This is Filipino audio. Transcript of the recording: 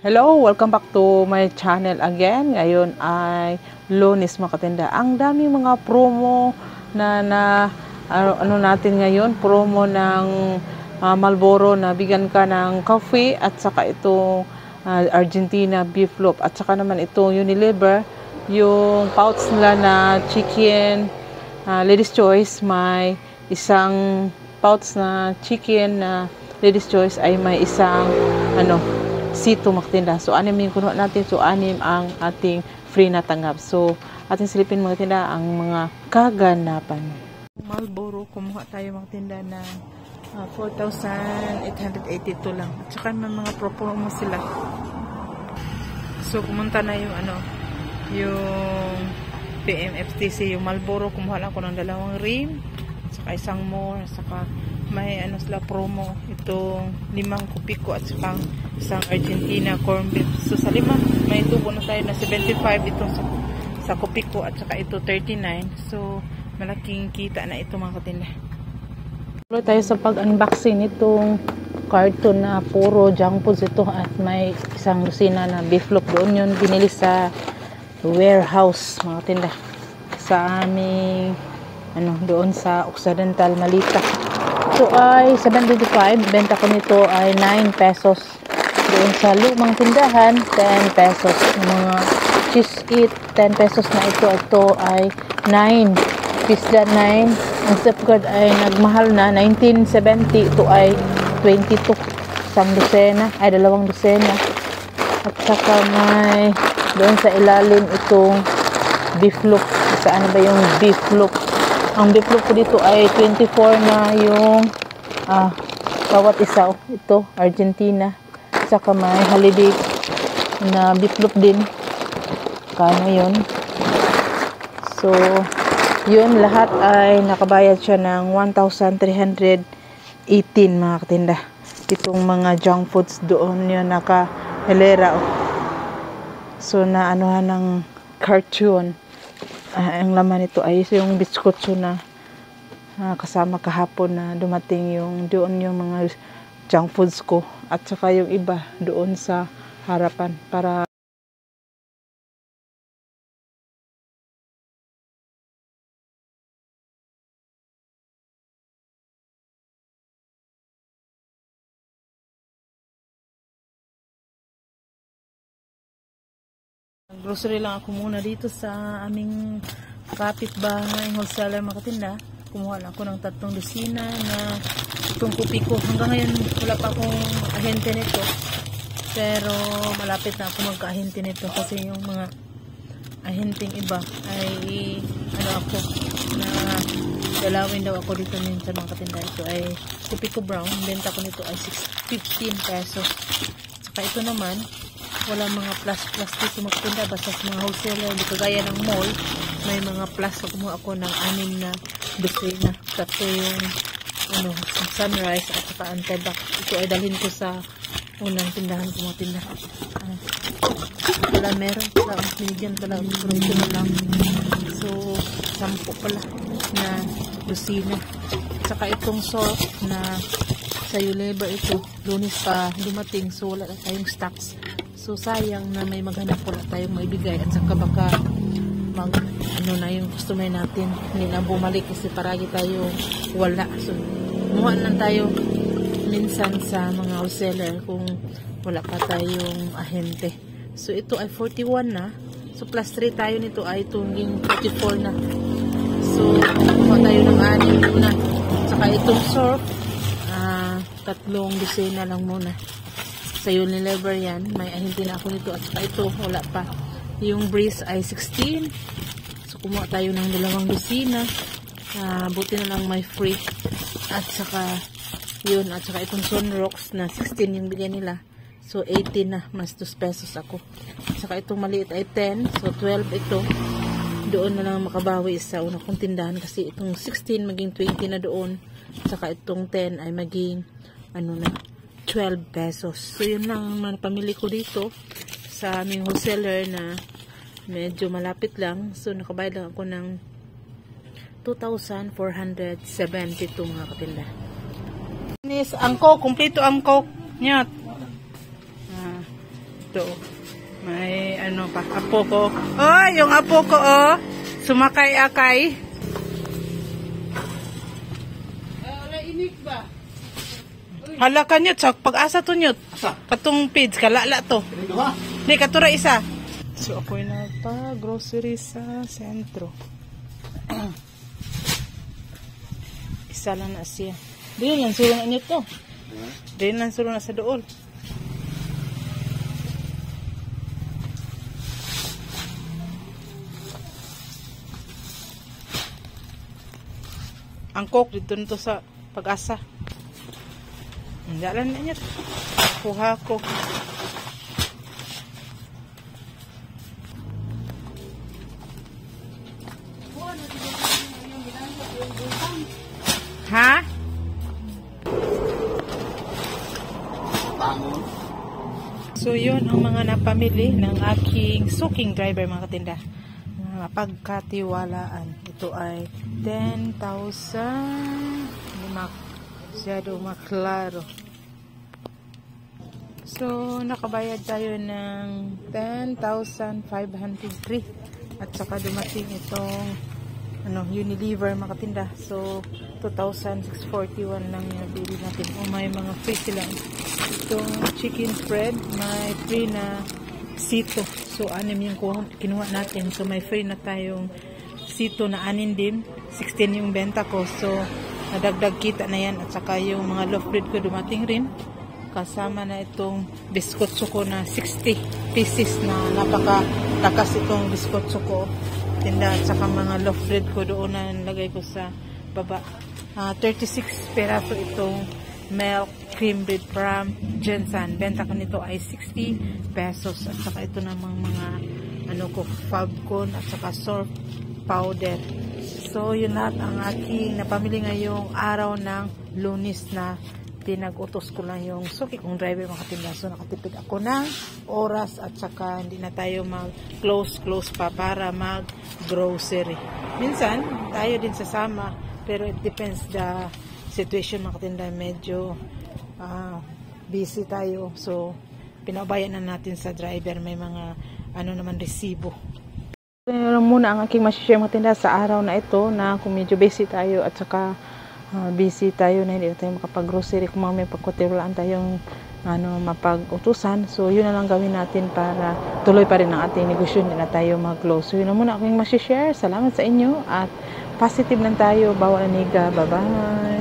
Hello, welcome back to my channel again. Ngayon ay Lunes mga katinda. Ang daming mga promo na ano natin ngayon, promo ng Marlboro na bigyan ka ng coffee at saka itong Argentina beef loaf at saka naman itong Unilever, yung pouch nila na chicken Ladies Choice, may isang pouch na chicken na Ladies Choice ay may isang sito magtinda. So, anim yung kuno natin. So, anim ang ating free na tanggap. So, ating silipin mga tinda ang mga kaganapan. Marlboro, kumuha tayo mga tinda na 4,882 lang. At saka may mga promo sila. So, pumunta na yung yung PMFTC, yung Marlboro, kumuha lang ko ng 2 rim. At saka isang more. At saka may sila promo itong 5 kupiko at saka isang Argentina corn beef. So sa 5 may tubo na tayo na 75 itong sa kupiko at saka ito 39. So malaking kita na ito mga katinda. Tuloy tayo sa pag-unboxing nitong carton na puro junk foods ito at may isang dosina na beef loaf. Doon yun binili sa warehouse mga tinda sa aming doon sa Occidental Malita. Ito ay 7.25, benta ko nito ay 9 pesos. Doon sa lumang tindahan 10 pesos. Yung mga cheese it 10 pesos na ito ay 9. Pisda 9. Ang Safeguard ay nagmahal na 1970. Ito ay 22. Isang dosena ay 2 dosena. At saka may doon sa ilalim itong beef loaf. Saan ba yung beef loaf? Ang beef loaf ko dito ay 24 na yung bawat isa. Ito, Argentina. Saka may holiday na beef loaf din. Kano yun? So, yun lahat ay nakabayad siya ng 1,318 mga katinda. Itong mga junk foods doon yun naka-hilera. So, naanuhan ng cartoon. Ang laman nito ay yung biskotso na kasama kahapon na dumating yung doon yung mga junk foods ko at saka yung iba doon sa harapan para grocery lang ako muna dito sa aming kapitbahay wholesaler mga katinda. Kumuha lang ako ng 3 dosina na itong kupiko. Hanggang ngayon wala pa akong ahente nito. Pero malapit na ako magka-ahente nito kasi yung mga ahenteng iba ay ako na dalawin daw ako dito minsan mga katinda. Ito ay kupiko brown. Benta ko nito ay 15 pesos. Saka ito naman wala mga plus dito magtinda basta sa mga wholesaler di kagaya ng mall may mga plus. Kumuha ako ng 6 na dosina. Tatlo yung Sunrise at saka Antebac. Ito ay dalhin ko sa unang tindahan ko mga tinda. Wala meron pala ang binigyan pala pero ito na lang. So 10 pala na dosina. Saka itong salt na sa Unilever ito Lunes pa dumating so wala na tayong stocks. So sayang na may maghanap wala tayong maibigay at saka baka na yung customer natin hindi na bumalik kasi paragi tayo wala. So muha lang tayo minsan sa mga wholesaler kung wala pa tayong ahente. So ito ay 41 na. So plus 3 tayo nito ay tunging 44 na. So muha tayo ng 6 muna. Saka itong surf 3 dosena lang muna. Sa Unilever yan, may ahente na ako nito at saka ito, wala pa. Yung Breeze ay 16. So, kumuha tayo ng 2 dosina. Buti na lang may free. At saka, yun, at saka itong Sunrocks na 16 yung bigyan nila. So, 18 na, mas 2 pesos ako. At saka itong maliit ay 10. So, 12 ito. Doon na lang makabawi sa una kong tindahan kasi itong 16 maging 20 na doon. At saka itong 10 ay maging, 12 pesos. So, yun lang ang pamili ko dito sa aming wholesaler na medyo malapit lang. So, nakabayad lang ako ng 2,472 mga katinda. Angko, kumpleto angko. Nyat. Ito. May ano pa, apo ko. Oh, yung apo ko, oh. Sumakay-akay. Wala inik ba? Hala ka nyot, sa pag-asa to nyot. Katong page, kalala to. Hindi, katura isa. So, ako'y nagpa-grocery sa sentro. Isa lang na siya. Di yan, sulo na nyot to. Di yan, sulo na sa dool. Angkok dito nito sa pag-asa. Jalan na niya. Kuha ko. Ha? So yun ang mga napamili ng aking suking driver mga katinda. Pagkatiwalaan. Ito ay 10,000. Masyado maklaro. So, nakabayad tayo ng 10,503 at saka dumating itong Unilever mga katinda. So, 2,641 lang yung bili natin. O may mga free sila. Itong chicken spread, may free na sito. So, 6 yung kinuha natin. So, may free na tayong sito na 6 din. 16 yung benta ko. So, nadagdag kita na yan. At saka yung mga loaf bread ko dumating rin. Kasama na itong biskotso ko na 60 pieces na napaka-takas itong biskotso ko. Tinda at saka mga loaf bread ko doon na nilagay ko sa baba. 36 peraso itong milk cream bread from Jensen. Benta ko nito ay 60 pesos. At saka ito namang mga Fabcon at saka surf powder. So, yun lahat ang aking napamili ngayong araw ng Lunes na pinag-utos ko lang yung suki kong driver mga katinda. So, nakatipid ako ng oras at saka hindi na tayo mag-close pa para mag-grocery. Minsan, tayo din sasama pero it depends the situation mga katinda. Medyo busy tayo. So, pinabayan na natin sa driver. May mga resibo. Muna ang aking masishare mga tinda sa araw na ito na kung medyo busy tayo at saka busy tayo na hindi na tayo makapag-grocery kung may pagkutiwalaan tayong mapag-utusan. So, yun na lang gawin natin para tuloy pa rin ang ating negosyo. Hindi na tayo mag-close. So, yun na muna aking masishare. Salamat sa inyo at positive lang tayo. Bawal aniga. Bye-bye!